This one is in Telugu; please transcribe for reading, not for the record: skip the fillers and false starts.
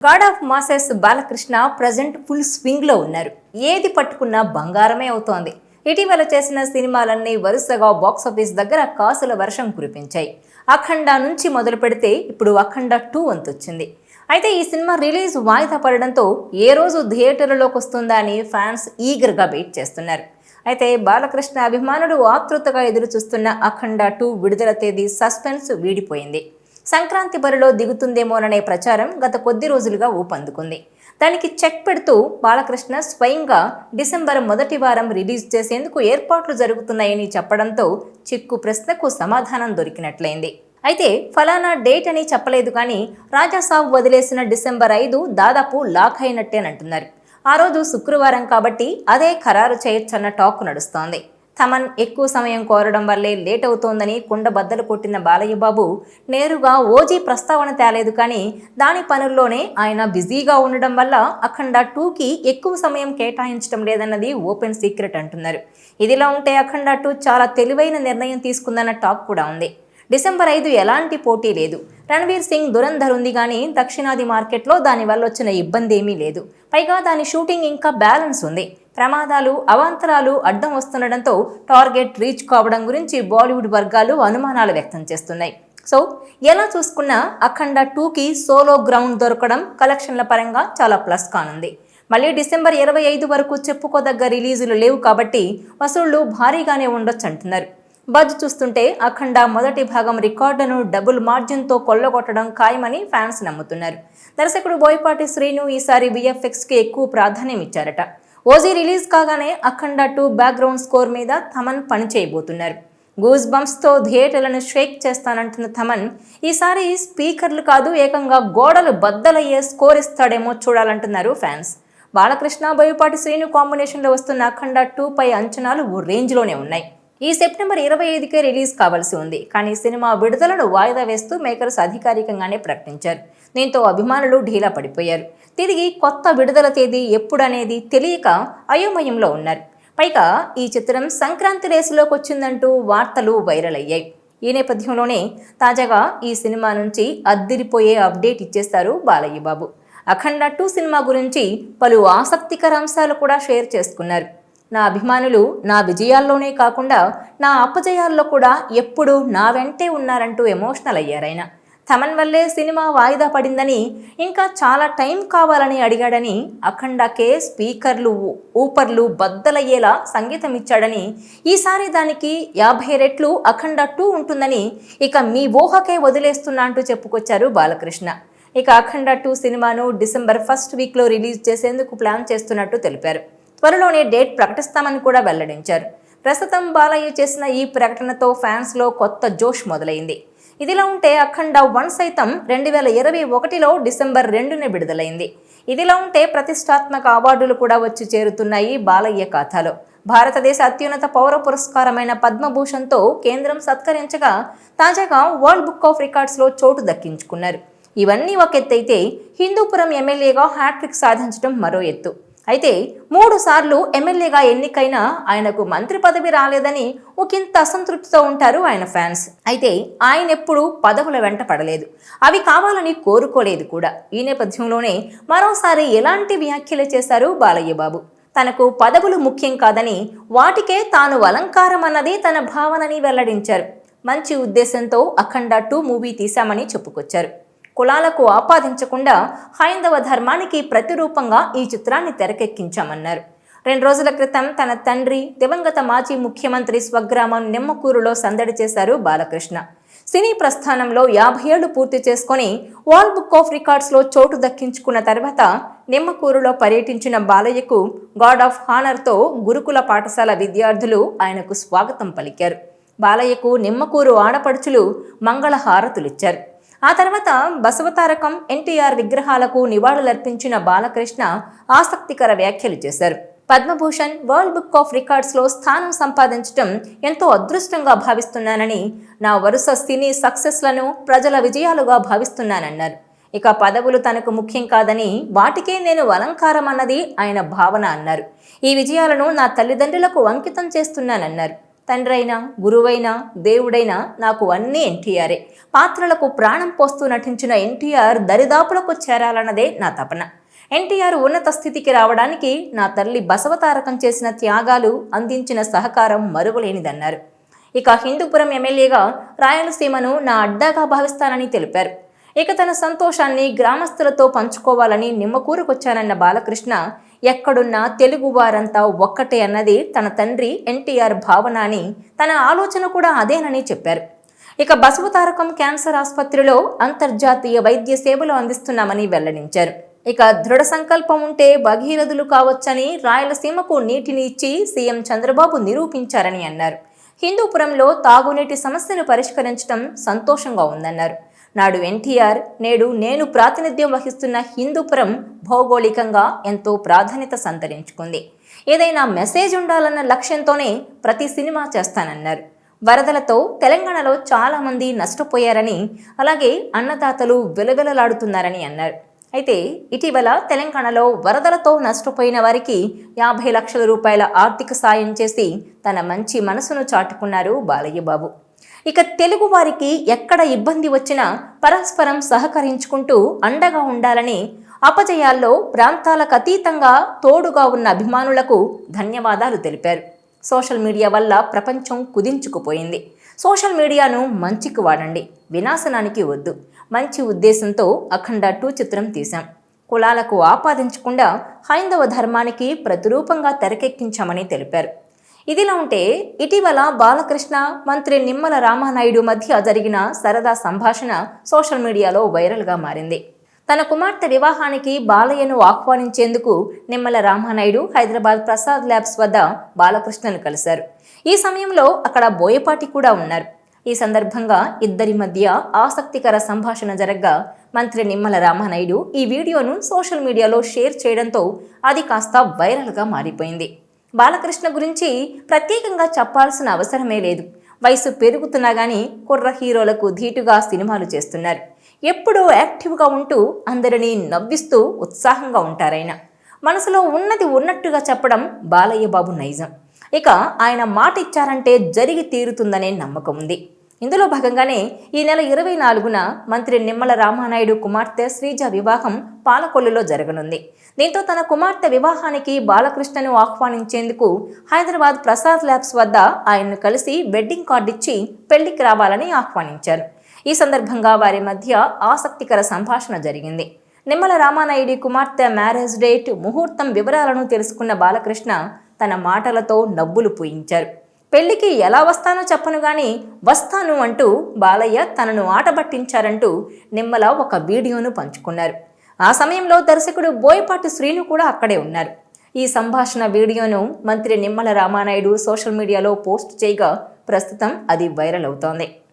God of masses Balakrishna present full swing లో ఉన్నారు. ఏది పట్టుకున్నా బంగారమే అవుతోంది. ఇటీవల చేసిన సినిమాలన్నీ వరుసగా బాక్సాఫీస్ దగ్గర కాసుల వర్షం కురిపించాయి. అఖండ నుంచి మొదలు పెడితే ఇప్పుడు అఖండ 2 వంతొచ్చింది. అయితే ఈ సినిమా రిలీజ్ వాయిదా పడడంతో ఏ రోజు థియేటర్లలోకి వస్తుందా అని ఫ్యాన్స్ ఈగర్గా వెయిట్ చేస్తున్నారు. అయితే బాలకృష్ణ అభిమానులు ఆతృతగా ఎదురు చూస్తున్న అఖండ 2 విడుదల తేదీ సస్పెన్స్ వీడిపోయింది. సంక్రాంతి బరిలో దిగుతుందేమోననే ప్రచారం గత కొద్ది రోజులుగా ఊపందుకుంది. దానికి చెక్ పెడుతూ బాలకృష్ణ స్వయంగా డిసెంబర్ మొదటి వారం రిలీజ్ చేసేందుకు ఏర్పాట్లు జరుగుతున్నాయని చెప్పడంతో చిక్కు ప్రశ్నకు సమాధానం దొరికినట్లయింది. అయితే ఫలానా డేట్ అని చెప్పలేదు కానీ రాజాసాబ్ వదిలేసిన డిసెంబర్ 5 దాదాపు లాక్ అయినట్టేనంటున్నారు. ఆ రోజు శుక్రవారం కాబట్టి అదే ఖరారు చేయొచ్చన్న టాక్ నడుస్తోంది. తమన్ ఎక్కువ సమయం కోరడం వల్లే లేట్ అవుతోందని కుండ బద్దలు కొట్టిన బాలయ్య బాబు నేరుగా ఓజీ ప్రస్తావన తేలేదు కానీ దాని పనుల్లోనే ఆయన బిజీగా ఉండడం వల్ల అఖండ 2కి ఎక్కువ సమయం కేటాయించడం లేదన్నది ఓపెన్ సీక్రెట్ అంటున్నారు. ఇదిలా ఉంటే అఖండ 2 చాలా తెలివైన నిర్ణయం తీసుకుందన్న టాక్ కూడా ఉంది. డిసెంబర్ 5 ఎలాంటి పోటీ లేదు. రణ్వీర్ సింగ్ దురంధర్ ఉంది కానీ దక్షిణాది మార్కెట్లో దానివల్ల వచ్చిన ఇబ్బంది ఏమీ లేదు. పైగా దాని షూటింగ్ ఇంకా బ్యాలెన్స్ ఉంది. ప్రమాదాలు అవాంతరాలు అడ్డం వస్తుండడంతో టార్గెట్ రీచ్ కావడం గురించి బాలీవుడ్ వర్గాలు అనుమానాలు వ్యక్తం చేస్తున్నాయి. సో ఎలా చూసుకున్నా అఖండ 2కి సోలో గ్రౌండ్ దొరకడం కలెక్షన్ల పరంగా చాలా ప్లస్ కానుంది. మళ్ళీ డిసెంబర్ 25 వరకు చెప్పుకోదగ్గ రిలీజులు లేవు కాబట్టి వసూళ్లు భారీగానే ఉండొచ్చు అంటున్నారు. బజ్ చూస్తుంటే అఖండ మొదటి భాగం రికార్డును డబుల్ మార్జిన్తో కొల్లగొట్టడం ఖాయమని ఫ్యాన్స్ నమ్ముతున్నారు. దర్శకుడు బోయపాటి శ్రీను ఈసారి VFXకి ఎక్కువ ప్రాధాన్యం ఇచ్చారట. ఓజీ రిలీజ్ కాగానే అఖండ 2 బ్యాక్గ్రౌండ్ స్కోర్ మీద థమన్ పని చేయబోతున్నారు. గూస్ బంప్స్తో థియేటర్లను షేక్ చేస్తానంటున్న థమన్ ఈసారి స్పీకర్లు కాదు ఏకంగా గోడలు బద్దలయ్యే స్కోర్ ఇస్తాడేమో చూడాలంటున్నారు ఫ్యాన్స్. బాలకృష్ణ బోయపాటి శ్రీను కాంబినేషన్లో వస్తున్న అఖండ 2 పై అంచనాలు ఓ రేంజ్లోనే ఉన్నాయి. ఈ సెప్టెంబర్ 25కే రిలీజ్ కావాల్సి ఉంది. కానీ సినిమా విడుదలను వాయిదా వేస్తూ మేకర్స్ అధికారికంగానే ప్రకటించారు. దీంతో అభిమానులు ఢీలా పడిపోయారు. తిరిగి కొత్త విడుదల తేదీ ఎప్పుడనేది తెలియక అయోమయంలో ఉన్నారు. పైగా ఈ చిత్రం సంక్రాంతి రేసులోకి వచ్చిందంటూ వార్తలు వైరల్ అయ్యాయి. ఈ నేపథ్యంలోనే తాజాగా ఈ సినిమా నుంచి అద్దిరిపోయే అప్డేట్ ఇచ్చేశారు బాలయ్య బాబు. అఖండ 2 సినిమా గురించి పలు ఆసక్తికర అంశాలు కూడా షేర్ చేసుకున్నారు. నా అభిమానులు నా విజయాల్లోనే కాకుండా నా అపజయాల్లో కూడా ఎప్పుడూ నా వెంటే ఉన్నారంటూ ఎమోషనల్ అయ్యారాయన. థమన్ వల్లే సినిమా వాయిదా పడిందని, ఇంకా చాలా టైం కావాలని అడిగాడని, అఖండకే స్పీకర్లు ఊపర్లు బద్దలయ్యేలా సంగీతం ఇచ్చాడని, ఈసారి దానికి 50 రెట్లు అఖండ 2 ఉంటుందని, ఇక మీ ఊహకే వదిలేస్తున్నా అంటూ చెప్పుకొచ్చారు బాలకృష్ణ. ఇక అఖండ 2 సినిమాను డిసెంబర్ 1st వీక్లో రిలీజ్ చేసేందుకు ప్లాన్ చేస్తున్నట్టు తెలిపారు. త్వరలోనే డేట్ ప్రకటిస్తామని కూడా వెల్లడించారు. ప్రస్తుతం బాలయ్య చేసిన ఈ ప్రకటనతో ఫ్యాన్స్లో కొత్త జోష్ మొదలైంది. ఇదిలా ఉంటే అఖండ 1 సైతం 2021లో డిసెంబర్ 2న విడుదలైంది. ఇదిలా ఉంటే ప్రతిష్టాత్మక అవార్డులు కూడా వచ్చి చేరుతున్నాయి బాలయ్య ఖాతాలో. భారతదేశ అత్యున్నత పౌర పురస్కారమైన పద్మభూషణ్తో కేంద్రం సత్కరించగా తాజాగా వరల్డ్ బుక్ ఆఫ్ రికార్డ్స్లో చోటు దక్కించుకున్నారు. ఇవన్నీ ఒక ఎత్తైతే హిందూపురం ఎమ్మెల్యేగా హ్యాట్రిక్ సాధించడం మరో ఎత్తు. అయితే 3 సార్లు ఎమ్మెల్యేగా ఎన్నికైన ఆయనకు మంత్రి పదవి రాలేదని ఒకంత అసంతృప్తితో ఉంటారు ఆయన ఫ్యాన్స్. అయితే ఆయన ఎప్పుడూ పదవుల వెంట పడలేదు, అవి కావాలని కోరుకోలేదు కూడా. ఈ నేపథ్యంలోనే మరోసారి ఎలాంటి వ్యాఖ్యలు చేశారు బాలయ్య బాబు. తనకు పదవులు ముఖ్యం కాదని, వాటికే తాను అలంకారం అన్నది తన భావనని వెల్లడించారు. మంచి ఉద్దేశంతో అఖండ 2 మూవీ తీశామని చెప్పుకొచ్చారు. కులాలకు ఆపాదించకుండా హైందవ ధర్మానికి ప్రతిరూపంగా ఈ చిత్రాన్ని తెరకెక్కించామన్నారు. 2 రోజుల క్రితం తన తండ్రి దివంగత మాజీ ముఖ్యమంత్రి స్వగ్రామం నిమ్మకూరులో సందడి చేశారు బాలకృష్ణ. సినీ ప్రస్థానంలో 50 ఏళ్లు పూర్తి చేసుకుని వరల్డ్ బుక్ ఆఫ్ రికార్డ్స్లో చోటు దక్కించుకున్న తర్వాత నిమ్మకూరులో పర్యటించిన బాలయ్యకు గార్డ్ ఆఫ్ హానర్తో గురుకుల పాఠశాల విద్యార్థులు ఆయనకు స్వాగతం పలికారు. బాలయ్యకు నిమ్మకూరు ఆడపడుచులు మంగళహారతులిచ్చారు. ఆ తర్వాత బసవతారకం, NTR విగ్రహాలకు నివాళులర్పించిన బాలకృష్ణ ఆసక్తికర వ్యాఖ్యలు చేశారు. పద్మభూషణ్, వరల్డ్ బుక్ ఆఫ్ రికార్డ్స్లో స్థానం సంపాదించడం ఎంతో అదృష్టంగా భావిస్తున్నానని, నా వరుస సినీ సక్సెస్లను ప్రజల విజయాలుగా భావిస్తున్నానన్నారు. ఇక పదవులు తనకు ముఖ్యం కాదని, వాటికే నేను అలంకారం అన్నది ఆయన భావన అన్నారు. ఈ విజయాలను నా తల్లిదండ్రులకు అంకితం చేస్తున్నానన్నారు. తండ్రైనా గురువైనా దేవుడైనా నాకు అన్నీ ఎన్టీఆరే. పాత్రలకు ప్రాణం పోస్తూ నటించిన ఎన్టీఆర్ దరిదాపులకు చేరాలన్నదే నా తపన. ఎన్టీఆర్ ఉన్నత స్థితికి రావడానికి నా తల్లి బసవతారకం చేసిన త్యాగాలు, అందించిన సహకారం మరువలేనిదన్నారు. ఇక హిందూపురం ఎమ్మెల్యేగా రాయలసీమను నా అడ్డాగా భావిస్తానని తెలిపారు. ఇక తన సంతోషాన్ని గ్రామస్తులతో పంచుకోవాలని నిమ్మకూరుకొచ్చానన్న బాలకృష్ణ, ఎక్కడున్నా తెలుగు వారంతా ఒక్కటే అన్నది తన తండ్రి ఎన్టీఆర్ భావన అని, తన ఆలోచన కూడా అదేనని చెప్పారు. ఇక బసవతారకం క్యాన్సర్ ఆసుపత్రిలో అంతర్జాతీయ వైద్య సేవలు అందిస్తున్నామని వెల్లడించారు. ఇక దృఢ సంకల్పం ఉంటే భగీరథులు కావచ్చని రాయలసీమకు నీటిని ఇచ్చి సీఎం చంద్రబాబు నిరూపించారని అన్నారు. హిందూపురంలో తాగునీటి సమస్యను పరిష్కరించడం సంతోషంగా ఉందన్నారు. నాడు ఎన్టీఆర్, నేడు నేను ప్రాతినిధ్యం వహిస్తున్న హిందూపురం భౌగోళికంగా ఎంతో ప్రాధాన్యత సంతరించుకుంది. ఏదైనా మెసేజ్ ఉండాలన్న లక్ష్యంతోనే ప్రతి సినిమా చేస్తానన్నారు. వరదలతో తెలంగాణలో చాలా మంది నష్టపోయారని, అలాగే అన్నదాతలు విలవిలలాడుతున్నారని అన్నారు. అయితే ఇటీవల తెలంగాణలో వరదలతో నష్టపోయిన వారికి 50 లక్షల రూపాయల ఆర్థిక సాయం చేసి తన మంచి మనసును చాటుకున్నారు బాలయ్య బాబు. ఇక తెలుగు వారికి ఎక్కడ ఇబ్బంది వచ్చినా పరస్పరం సహకరించుకుంటూ అండగా ఉండాలని, అపజయాల్లో ప్రాంతాలకు అతీతంగా తోడుగా ఉన్న అభిమానులకు ధన్యవాదాలు తెలిపారు. సోషల్ మీడియా వల్ల ప్రపంచం కుదించుకుపోయింది. సోషల్ మీడియాను మంచికి వాడండి, వినాశనానికి వద్దు. మంచి ఉద్దేశంతో అఖండ 2 చిత్రం తీశాం. కులాలకు ఆపాదించకుండా హైందవ ధర్మానికి ప్రతిరూపంగా తెరకెక్కించామని తెలిపారు. ఇదిలా ఉంటే ఇటీవల బాలకృష్ణ, మంత్రి నిమ్మల రామానాయుడు మధ్య జరిగిన సరదా సంభాషణ సోషల్ మీడియాలో వైరల్గా మారింది. తన కుమార్తె వివాహానికి బాలయ్యను ఆహ్వానించేందుకు నిమ్మల రామానాయుడు హైదరాబాద్ ప్రసాద్ ల్యాబ్స్ వద్ద బాలకృష్ణను కలిశారు. ఈ సమయంలో అక్కడ బోయపాటి కూడా ఉన్నారు. ఈ సందర్భంగా ఇద్దరి మధ్య ఆసక్తికర సంభాషణ జరగ్గా మంత్రి నిమ్మల రామానాయుడు ఈ వీడియోను సోషల్ మీడియాలో షేర్ చేయడంతో అది కాస్త వైరల్గా మారిపోయింది. బాలకృష్ణ గురించి ప్రత్యేకంగా చెప్పాల్సిన అవసరమే లేదు. వయసు పెరుగుతున్నా కానీ కుర్ర హీరోలకు ధీటుగా సినిమాలు చేస్తున్నారు. ఎప్పుడూ యాక్టివ్గా ఉంటూ అందరినీ నవ్విస్తూ ఉత్సాహంగా ఉంటారాయన. మనసులో ఉన్నది ఉన్నట్టుగా చెప్పడం బాలయ్య బాబు నైజం. ఇక ఆయన మాట ఇచ్చారంటే జరిగి తీరుతుందనే నమ్మకం ఉంది. ఇందులో భాగంగానే ఈ నెల 24న మంత్రి నిమ్మల రామానాయుడు కుమార్తె శ్రీజ వివాహం పాలకొల్లులో జరగనుంది. దీంతో తన కుమార్తె వివాహానికి బాలకృష్ణను ఆహ్వానించేందుకు హైదరాబాద్ ప్రసాద్ ల్యాబ్స్ వద్ద ఆయన్ను కలిసి వెడ్డింగ్ కార్డు ఇచ్చి పెళ్లికి రావాలని ఆహ్వానించారు. ఈ సందర్భంగా వారి మధ్య ఆసక్తికర సంభాషణ జరిగింది. నిమ్మల రామానాయుడి కుమార్తె మ్యారేజ్ డేట్, ముహూర్తం వివరాలను తెలుసుకున్న బాలకృష్ణ తన మాటలతో నవ్వులు పూయించారు. పెళ్లికి ఎలా వస్తానో చెప్పను గాని వస్తాను అంటూ బాలయ్య తనను ఆటబట్టించారంటూ నిమ్మల ఒక వీడియోను పంచుకున్నారు. ఆ సమయంలో దర్శకుడు బోయపాటి శ్రీను కూడా అక్కడే ఉన్నారు. ఈ సంభాషణ వీడియోను మంత్రి నిమ్మల రామానాయుడు సోషల్ మీడియాలో పోస్ట్ చేయగా ప్రస్తుతం అది వైరల్ అవుతోంది.